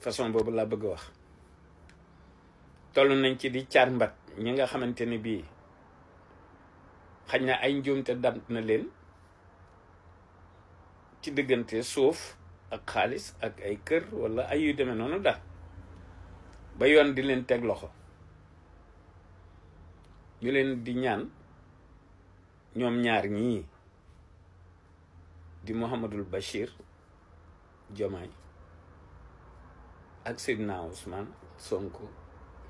façon boobu laa bëgg a wax toll nañ ci di caar mbat ñi nga xamante ni bii xañ na ay njuumte dam na leen ci diggante suuf ak xaalis ak ay kër wala ay yu demee noonu daal ba yoon di leen teg loxo ñu leen di ñaan ñoom ñaar ñii di Mouhamadul Bachir Diomaye ak Seydina Ousmane Sonko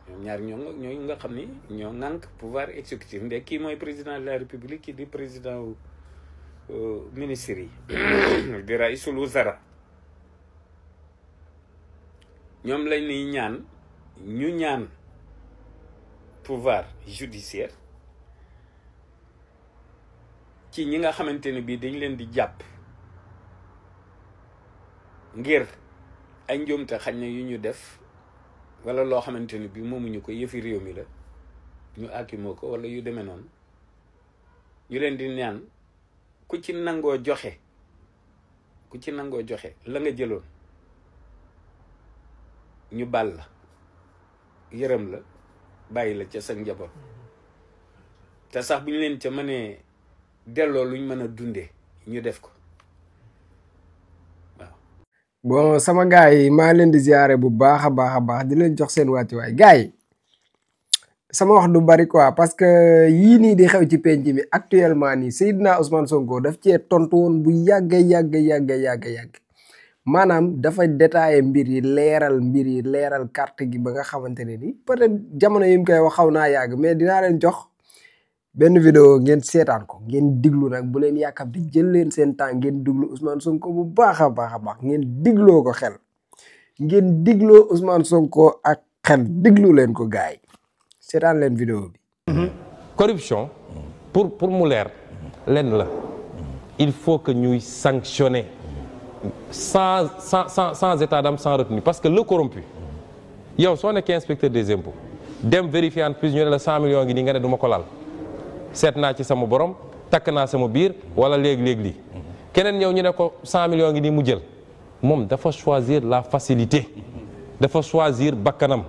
ñoom ñaar ñooy nga xam ni ñoo ŋànk pouvoir exécutif ndek kii mooy président de la république kii di président ministre yi di raisul wuzara ñoom lañ ni ñaan ñu ñaan pouvoir judiciaire ci ñi nga xamante ne bii dañ leen di jàpp ngir ay njuumte xañ na yu ñu def wala loo xamante ne bii moomuñu ko yëfi réew mi la ñu akimoo ko wala yu demee noonu ñu leen di ñaan ku ci nangoo joxe la nga jëloon ñu bal la yërëm la bàyyi la ca sa njaboot te sax bu ñu leen ca mënee delloo luñ mën a dundee ñu def ko waaw. bon sama gars yi maa leen di ziare bu baax a baax di leen jox seen wàccuwaay gars yi sama wax du bari quoi parce que yii nii di xew ci penc mi actuellement nii Seydina Ousmane Sonko daf cee tontu woon bu yàgg maanaam dafa détaillé mbir yi leeral carte gi ba nga xamante ne ni peut-être jamono yi mu koy wax xaw naa yàgg mais dinaa leen jox benn vidéo ngeen seetaan ko ngeen diglu nag bu leen yàkkam di jël leen seen temps ngeen diglu Ousmane Sonko bu baax a baax ngeen digloo ko xel ngeen digloo Ousmane Sonko ak xel diglu leen ko gars yi seetaan leen vidéo bi. corruption pour mu leer lenn la il faut que ñuy sanctionner sans état d'âme sans retenue parce que le corrompu yow soo nekkee inspecteur des impôts dem vérifier en plus ñu ne la 100 millions ngi nii nga ne du ma ko laal seet naa ci sama borom takk naa sama biir wala léegi lii keneen ñëw ñu ne ko 100 millions ngi nii mu jël moom dafa choisir la facilité dafa choisir bakkanam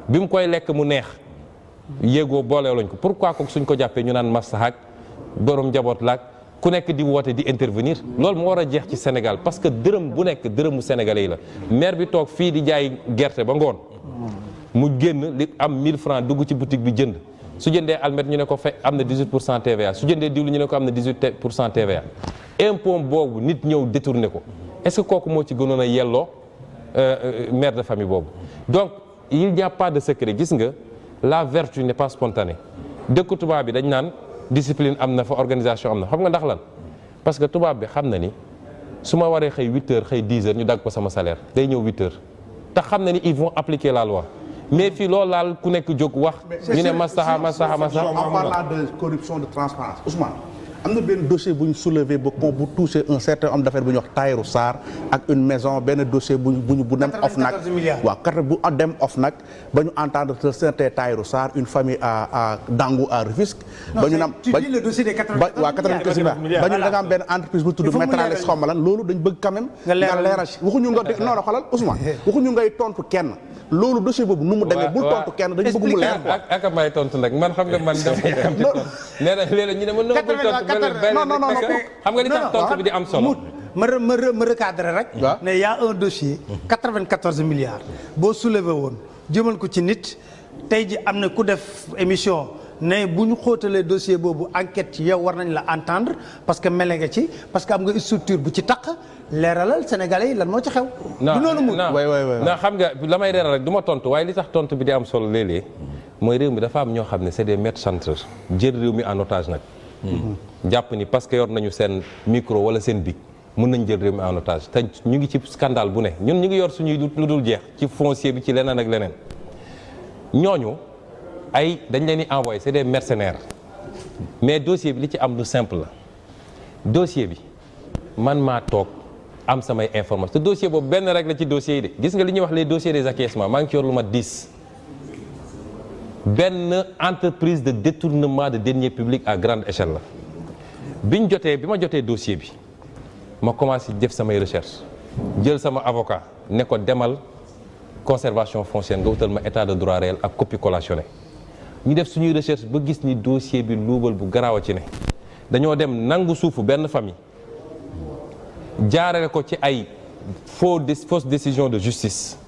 bi mu koy lekk mu neex yéegoo boolee lañ ko pourquoi ko suñ ko jàppee ñu naan maslahaak borom njaboot laak ku nekk di woote di intervenir loolu moo war a jeex ci Sénégal parce que dërëm bu nekk dërëmu sénégalais yi la maire bi toog fii di jaay gerte ba ngoon mu génn li am 1000 francs dugg ci boutique bi jënd su jëndee almet ñu ne ko fe am na 18% TVA su jëndee diwlu ñu ne ko am na 18% TVA impôt boobu nit ñëw détourné ko est-ce que kooku moo ci gënoon a yelloo mère de famille boobu donc il n'y a pas de secret gis nga la vertu n'est pas spontanée dëkk tubaab bi dañ naan discipline am na fa organisation am na xam nga ndax lan parce que tubaab bi xam na ni su ma waree xëy 8 heures xëy 10 heures ñu dagg ko sama salaire day ñëw 8 heures te xam na ni ils vont appliquer la loi mais fii loolu laal ku nekk jóg wax ñu ne maslaha en parlant de corruption de transparence Ousmane am na benn dossier bu ñu soulevé bu touché un certain homme d'affaires bu ñuy wax Tahirou Sarr ak une maison benn dossier bu dem OFNAC waaw kat bu dem OFNAC ba ñu entendre un certain Tahirou Sarr une famille à Dangou à Rufisque ba ñu nam le dossier des 94 milliards ba ñu da nga am benn entreprise bu tudd Metralex xaw ma lan loolu dañ bëgg quand même nga leeral waxuñu nga non xolal Ousmane waxuñu ngay tontu kenn loolu dossier boobu nu mu demee bul tontu kenn dañu bëgg mu leer quoi ak may tontu nag man xam nga man nee na léeg-léeg ñu ne ma non bul tontu non xam nga li tax tontu bi di am solo ma recadrer rek ne y a un dossier 94 milliards boo soulevé woon jëmal ko ci nit tey ji am na ku def émission ne bu ñu xóotalee dossier boobu enquête ci yow war nañ la entendre parce que mele nga ci parce que am nga structure bu ci taq leeralal sénégalais yi lan moo ci xew du noonu mu non xam nga la may leeral rek du ma tontu waaye li tax tontu bi di am solo léeg-léeg mooy réew mi dafa am ñoo xam ne c'est des maîtres chanteurs jël réew mi en otage nag jàpp ni parce que yor nañu seen micro wala seen bic mën nañ jël réew mi en otage te ñu ngi ci scandale bu ne ñun ñu ngi yor suñuy lu dul jeex ci foncier bi ci leneen ak leneen ñooñu ay dañ leen di envoyé c'est des mercenaires mais dossier bi li ci am lu simple la dossier bi man maa toog am samay information te dossier boobu benn rek la ci dossier yi de gis nga li ñuy wax les dossiers des acquiescements maa ngi ci yor lu mat 10 benn entreprise de détournement de deniers publics à grande échelle la bi ma jotee dossier bi ma commencé def samay recherche jël sama avocat ne ko demal conservation foncière nga wutal ma état de droit réel ak copie collationnée ñu def suñuy recherche ba gis ni dossier bi luubal bu garaaw a ci ne dañoo dem nangu suufu benn famille jaarale ko ci ay fausse décision de justice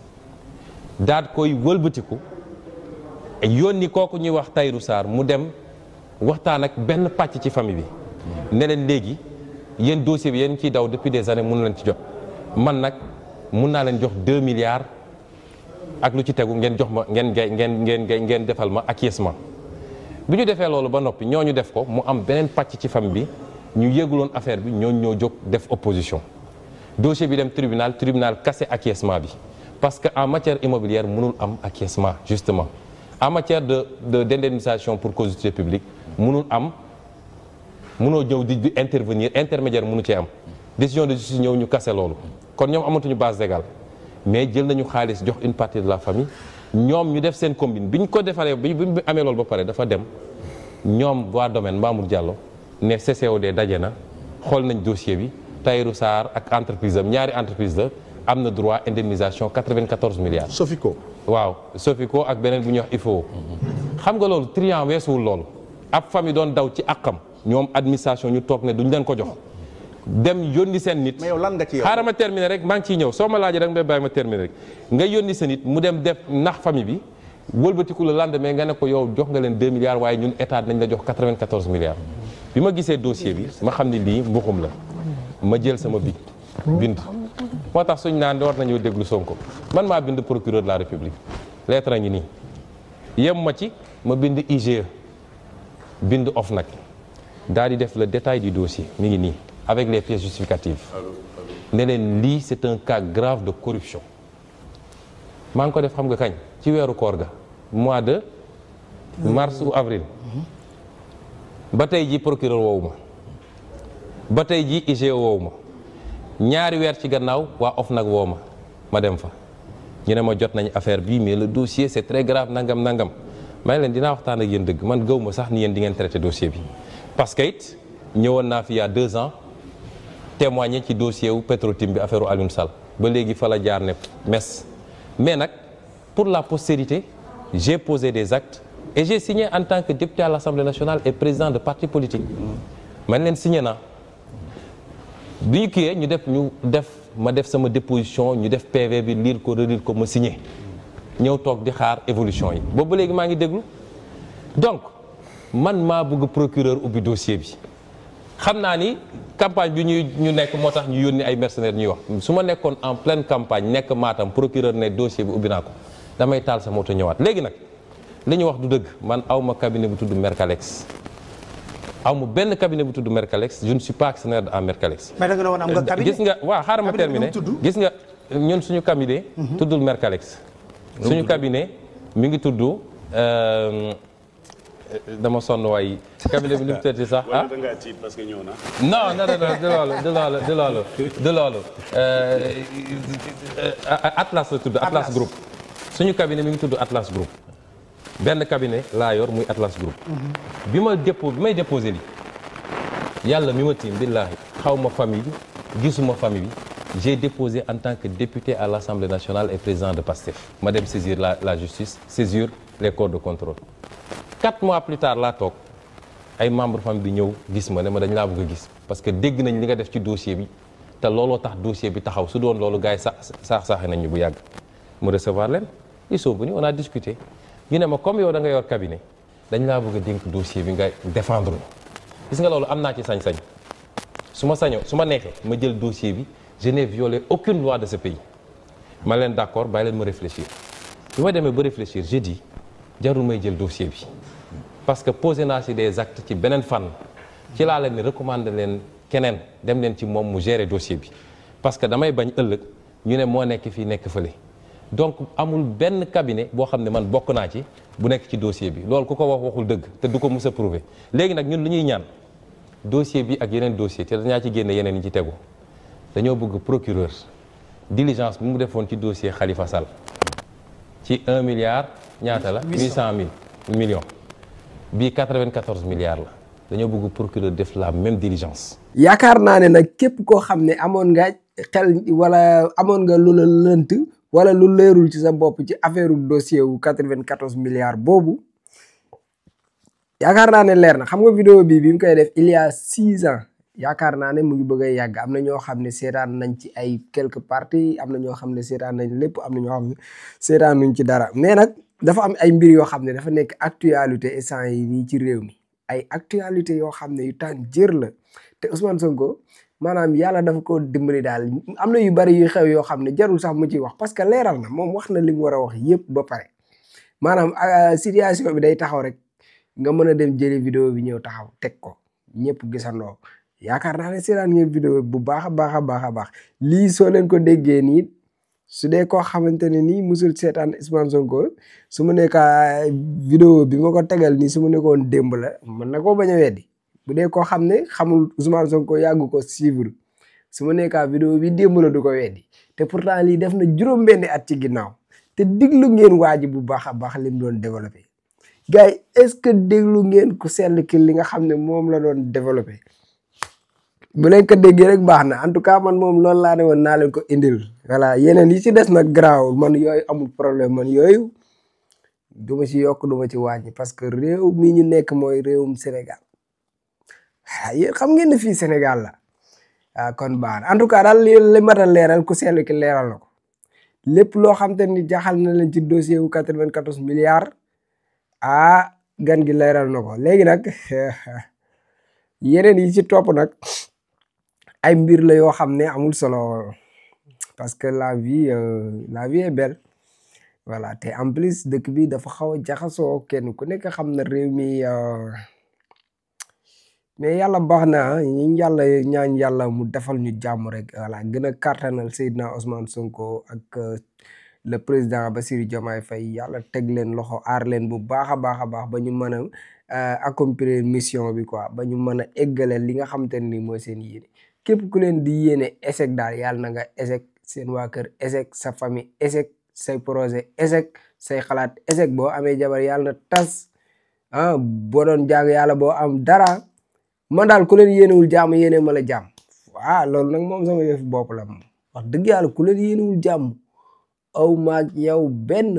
daat koy wëlbatiku yónni kooku ñuy wax Tahirou Sarr mu dem waxtaan ak benn pàcc ci famille bi ne leen léegi yéen dossier bi yéen ciy daw depuis des années mënu leen ci jot man nag mun naa leen jox 2 milliards ak lu ci tegu ngeen jox ma ngeen defal ma acquiescement bi ñu defee loolu ba noppi ñooñu def ko mu am beneen pàcc ci famille bi ñu yëguloon affaire bi ñooñu ñoo jóg def opposition dossier bi dem tribunal cassé acquiescement bi parce que en matière immobilière mënul am acquiescement justement en matière d'indemnisation pour cause d'utilité publique mënul am mënoo ñëw di intervenir intermédiaire mënu cee am décision de justice ñëw ñu cassé loolu kon ñoom amatuñu base légale mais jël nañu xaalis jox une partie de la famille ñoom ñu def seen combine bi ñu ko defaree bi ñu amee loolu ba pare dafa dem ñoom waa domaine Mamour Diallo ne CCOD daje na xool nañ dossier bi Tahirou Sarr ak entreprise am ñaari entreprise la am na droit indemnisation 94 milliards. Sofico. waaw Sofico ak beneen bu ñuy wax IFO. xam nga loolu triant weesuwul loolu ab famille doon daw ci àqam ñoom administration ñu toog ne duñ leen ko jox dem yónni seen nit. mais yow lan nga ci yow xaaral ma terminer rek maa ngi ciy ñëw soo ma laajee rek nga bàyyi ma terminer rek nga yónni sa nit mu dem def nax famille bi wëlbatiku le lendemain nga ne ko yow jox nga leen 2 milliards waaye ñun état nañ la jox 94 milliards. bi ma gisee dossier bi ma xam ne lii mbuxum la ma jël sama bic bind. moo tax suñ naan war nañoo déglu Sonko man maa bind procureur de la République lettre a ngi nii yem ma ci ma bind IGE bind OFNAC daal di def le détail du dossier mi ngi nii avec les pièces justificatives ne leen lii c'est un cas grave de corruption maa ngi ko def xam nga kañ ci weeru koor ga mois de mars ou avril ba tey ji procureur woowu ma ba tey ji IGE woowu ma ñaari weer ci gannaaw waa OFNAC woo ma dem fa ñu ne ma jot nañ affaire bii mais le dossier c'est très grave nangam nangam may leen dinaa waxtaan ak yéen dëgg man gëw ma sax ni yéen di ngeen traité dossier bi parce que it ñëwoon naa fi il y a 2 ans témoigner ci dossier wu Petro-Tim bi affaire u Alioune Sall ba léegi fa la jaar ne mes mais nag pour la postérité j'ai posé des actes et j'ai signé en tant que député à l'Assemblée nationale et président de parti politique man leen signé naa bi ñu kiiyee ma def sama déposition ñu def PV bi lire ko relire ko ma signé ñëw toog di xaar évolution yi boobu ba léegi maa ngi déglu donc man maa bëgg procureur ubbi dossier bi xam naa ni campagne bi ñu nekk moo tax ñu yónni ay mercenaires ñuy wax su ma nekkoon en pleine campagne nekk Matam procureur ne dossier bi ubbi naa ko damay taal sa moto ñëwaat léegi nag li ñu wax du dëgg man awma cabinet bu tudd Mercalex awma benn cabinet bu tudd Mercalex je ne suis pas actionnaire à Mercalex. mais da nga ne woon am nga cabinet gis nga waaw xaaral ma terminer gis nga ñun suñu cabinet tuddul Mercalex suñu cabinet mi ngi tudd dama sonn waay cabinet bi ni mu tëddee sax ah. parce que ñëw na. non du loolu Atlas la tudd Atlas Group suñu cabinet mi ngi tudd Atlas Group benn cabinet laa yor muy Atlas Group bi may déposé li yàlla mi ma tiim billaahi xaw ma famille bi gisuma famille bi j'ai déposé en tant que député à l'Assemblée nationale et président de PASTEF ma dem saisir la justice saisir les corps de contrôle 4 mois plus tard laa toog ay membre famille bi ñëw gis ma ne ma dañ laa bëgg a gis parce que dégg nañ li nga def ci dossier bi te looloo tax dossier bi taxaw su doon loolu gars yi saaxe nañ ñu bu yàgg mu recevoir leen ils sont venus on a discuté ñu ne ma comme yow da nga yor cabinet dañ laa bëgg a dénk dossier bi nga défendre gis nga loolu am naa ci sañ-sañ su ma neexee ma jël dossier bi je n'ai violé aucune loi de ce pays ma leen d'accord bàyyi leen ma réfléchir bi ma demee ba réfléchir j'ai dit jarul may jël dossier bi parce que posé naa ci des actes ci beneen fànn ci laa leen ni recommander leen keneen dem leen ci moom mu gérer dossier bi parce que damay bañ ëllëg ñu ne moo nekk fii nekk fële donc amul benn cabinet boo xam ne man bokk naa ci bu nekk ci dossier bi loolu ku ko waxul dëgg te du ko mus a prouver léegi nag ñun lu ñuy ñaan dossier bi ak yeneen dossier te dañaa ci génne yeneen yi ci tegu dañoo bëgg procureur diligence bi mu defoon ci dossier Khalifa Sall ci 1 milliard ñaata la 800 millions bii 94 milliards la dañoo bëgg procureur def la même diligence. yaakaar naa ne nag képp koo xam ne amoon nga xel wala amoon nga lu la lënt wala lu leerul ci sa bopp ci affaire dossier wu 94 milliards boobu yaakaar naa ne leer na. xam nga vidéo bi mu koy def il y a 6 ans yaakaar naa ne mu ngi bëgg a yàgg. am na ñoo xam ne seetaan nañ ci ay quelques parties, am na ñoo xam ne seetaan nañ lépp, am na ñoo xam ne seetaan nuñ ci dara. mais nag dafa am ay mbir yoo xam ne dafa nekk actualité instant yi nii ci réew mi, ay actualité yoo xam ne yu tàng jër la. te Ousmane Sonko maanaam yàlla dafa ko dimbali daal, am na yu bari yu xew yoo xam ne jarul sax mu ciy wax parce que leeral na, moom wax na li mu war a wax yëpp ba pare. maanaam situation bi day taxaw rek nga mën a dem jëli vidéo bi ñëw taxaw teg ko ñëpp gisandoo. yaakaar naa ne seetaan ngeen vidéo bu baax a baax a baax a baax. lii soo leen ko déggee nii su dee koo xamante ne nii musul seetaan Ousmane Sonko su ma nekkaa vidéo bi ma ko tegal nii su ma nekkoon démb la mën na koo bañ a weddi. bu dee koo xam ne xamul Ousmane Sonko yàggu ko suivre su ma nekkaa vidéo bi démb la du ko weddi. te pourtant lii def na juróom-benni at ci ginnaaw te déglu ngeen waa ji bu baax a baax li mu doon développé. gars yi est-ce que déglu ngeen ku sell ki li nga xam ne moom la doon développé. bu leen ko déggee rek baax na en tout cas man moom loolu laa ne woon naa leen ko indil. voilà yeneen yi ci des nag garaawul man yooyu amul problème, man yooyu du ma ci yokk du ma ci wàññi parce que réew mi ñu nekk mooy réewum Sénégal. yéen xam ngeen ne fii Sénégal la kon baax na en tout cas daal li mat a leeral ku sell ki leeral na ko. lépp loo xam te ni jaxal na leen ci dossier wu 94 milliards gan gi leeral na ko. léegi nag yeneen yi ci topp nag ay mbir la yoo xam ne amul solo parce que la vie est belle. voilà te en plus dëkk bi dafa xaw a jaxasoo kenn ku nekk xam na réew mi mais yàlla baax na ñu yàlla ñaan yàlla mu defal ñu jàmm rek. voilà gën a kartanal Seydina Ousmane Sonko ak le président Bassirou Diomaye Faye yàlla teg leen loxo aar leen bu baax a baax a baax ba ñu mën a accomplir mission bi quoi, ba ñu mën a eggale li nga xamante ne ni mooy seen yéene. képp ku leen di yéene échec daal yàlla na nga échec, seen waa kër échec, sa famille échec, say projet échec, say xalaat échec. boo amee jabar yàlla na tas boo doon jàng yàlla boo am dara. man daal ku leen yéenewul jàmm yéene ma la jàmm. waaw loolu nag moom sama yëf bopp la moom wax dëgg yàlla ku leen yéenewul jàmm aw maag yow benn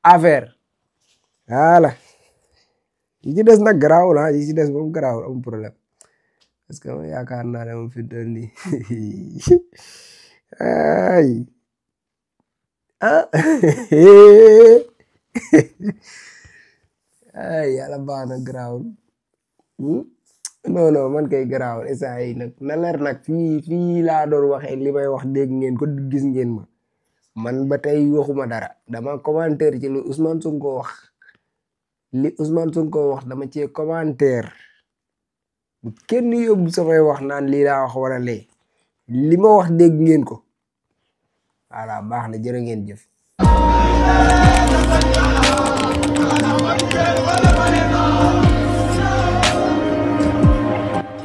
affaire. voilà yi ci des nag garaawul yi ci des moom garaawul amul problème parce que yaakaar naa ne moom fi doon nii ay ay yàlla baax na garaawul. non man kay garaawul instant yi nag na leer nag fii laa doon waxee li may wax dégg ngeen ko gis ngeen ma man ba tey waxuma dara dama commentaire ci lu Ousmane Sonko wax. li Ousmane Sonko wax dama cee commentaire bu kenn yóbbu samay wax naan lii laa wax wala lee li ma wax dégg ngeen ko. voilà baax na jërë ngeen jëf.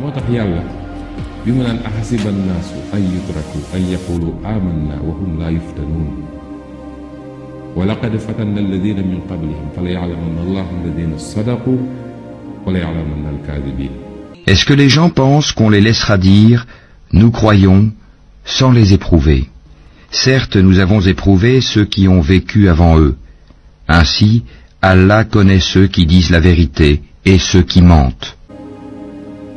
moo tax yàlla bi mu naan ahasiba annaasu an yutraku an yaqulu amanna wa hum laa yuftanuun wa laqad fatanna alladina min qablihim fala ya'lamanna allahu alladina sadaqu wala ya'lamanna alkaadibin. Est-ce que les gens pensent qu'on les laissera dire « Nous croyons » sans les éprouver? Certes, nous avons éprouvé ceux qui ont vécu avant eux. Ainsi, Allah connaît ceux qui disent la vérité et ceux qui mentent.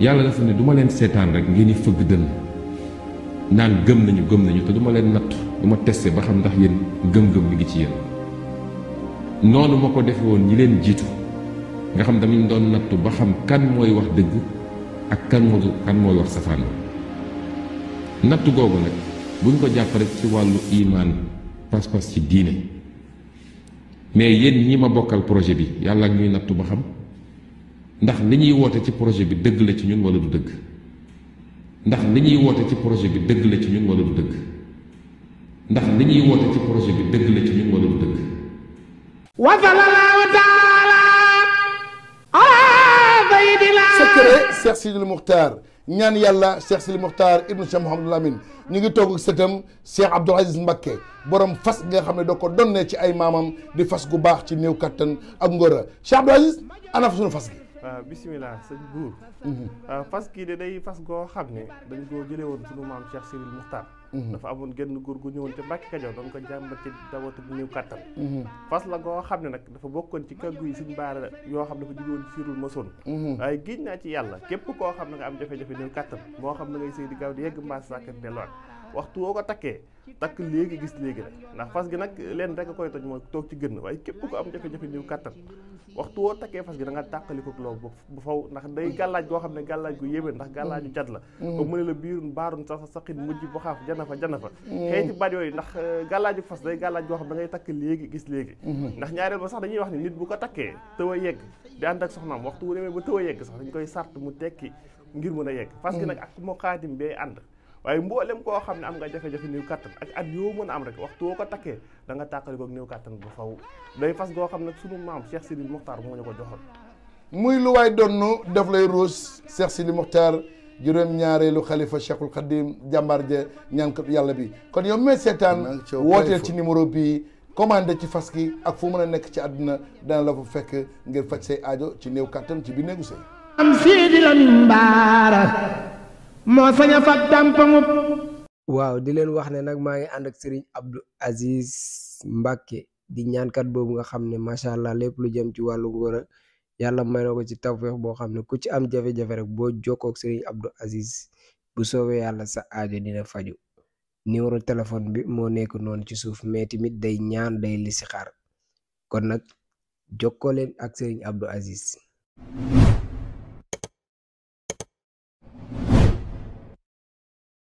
yàlla dafa ne du ma leen seetaan rek ngeen di fëgg dënn naan gëm nañu te du ma leen natt du ma testé ba xam ndax yéen gëm-gëm mi ngi ci yéen. noonu ma ko defe woon ñi leen jiitu nga xam damañ doon nattu ba xam kan mooy wax dëgg ak kan mooy wax safaan nattu googu nag buñ ko jàpp rek ci wàllu imaan pas-pas ci diine mais yéen ñi ma bokkal projet bi yàlla ak ñuy nattu ba xam ndax li ñuy woote ci projet bi dëgg la ci ñun wala du dëgg ndax li ñuy woote ci projet bi dëgg la ci ñun wala du dëgg ndax li ñuy woote ci projet bi dëgg la ci ñun wala du dëgg. wa sallallahu taala ala sayyidina secret Cheikh Sidil Mukhtar ñaan yàlla Cheikh Sidil Mukhtar ibnu Cheikh Mouhamadul Amin ñu ngi toog ak sëtam Cheikh Abdoul Aziz Mbacké borom fas nga xam ne da ko donnee ci ay maamam di fas gu baax ci néew kattan ak ngóora Cheikh Abdoul Aziz ana fa sunu fas gi. bisimilah sëñ buur fas kii de day fas goo xam ne dañ koo jëlee woon sunu maam Cheikh Cyril Muxtaar dafa amoon genn góor gu ñëwoon te Mbàkke Kajoor doon ko jàmbat ci dawatu bu néew kàttan fas la goo xam ne nag dafa bokkoon ci kàggu yi suñ baara yoo xam dafa jóge woon Cyril Mason waaye giñ naa ci yàlla képp koo xam ne nga am jafe-jafe néew kàttan moo xam ne ngay sëy di gaaw di yegg mbaas sàkkat delluwaat waxtu woo ko takkee takk léegi gis léegi rek ndax fas gi nag leen rek a koy toj mooy toog ci gën waaye képp ko am jafe-jafe néew kàttan waxtu woo takkee fas gi da nga tàqali ko loolu bu faw ndax day gàllaaj goo xam ne gàllaaj gu yéeme ndax gàllaaju cat la ba mu ne la biirun baarun sa saqin mujj bu xaaf jana fa xëy ci baat yooyu ndax gàllaaju fas day gàllaaj goo xam ne da ngay takk léegi gis léegi ndax ñaareel ba sax dañuy wax ni nit bu ko takkee tëw a yegg di ànd ak soxnaam waxtu wu demee ba tëw a yegg sax dañ koy sart mu tekki ngir mën a yegg fas gi nag ak moo xaatim bee ànd waaye mboolem koo xam ne am nga jafe-jafe néew kàttan ak at yoo mën a am rek waxtu woo ko takkee da nga tàqali ko néew kàttan bu faw day fas goo xam ne sunu maam Cheikh Cyril Muxtaar moo ñu ko joxoon muy lu waay donnu daf lay ruus Cheikh Cyril Muxtaar juróom-ñaareelu xalifa Cheikhul Khadim jàmbaar ja ñaankat yàlla bi kon yow mee seetaan wooteel ci numéro bii commandé ci fas gi ak fu mën a nekk ci àdduna dana la fa fekk ngir faj say aajo ci néew kàttan ci biir néegu sëy am Sidi Lamin Baara moo sañ a fat dàmpamu. waaw di leen wax ne nag maa ngi ànd ak Serigne Abdou Aziz Mbacke di ñaankat boobu nga xam ne macha allah lépp lu jëm ci wàllu ngóora yàlla may na ko ci tawfeex boo xam ne ku ci am jafe-jafe rek boo jokkoo ak Serigne Abdou Aziz bu soobee yàlla sa aajo dina faju numéro téléphone bi moo nekk noonu ci suuf mais tamit day ñaan day listixaar kon nag jokkoo leen ak Serigne Abdou Aziz.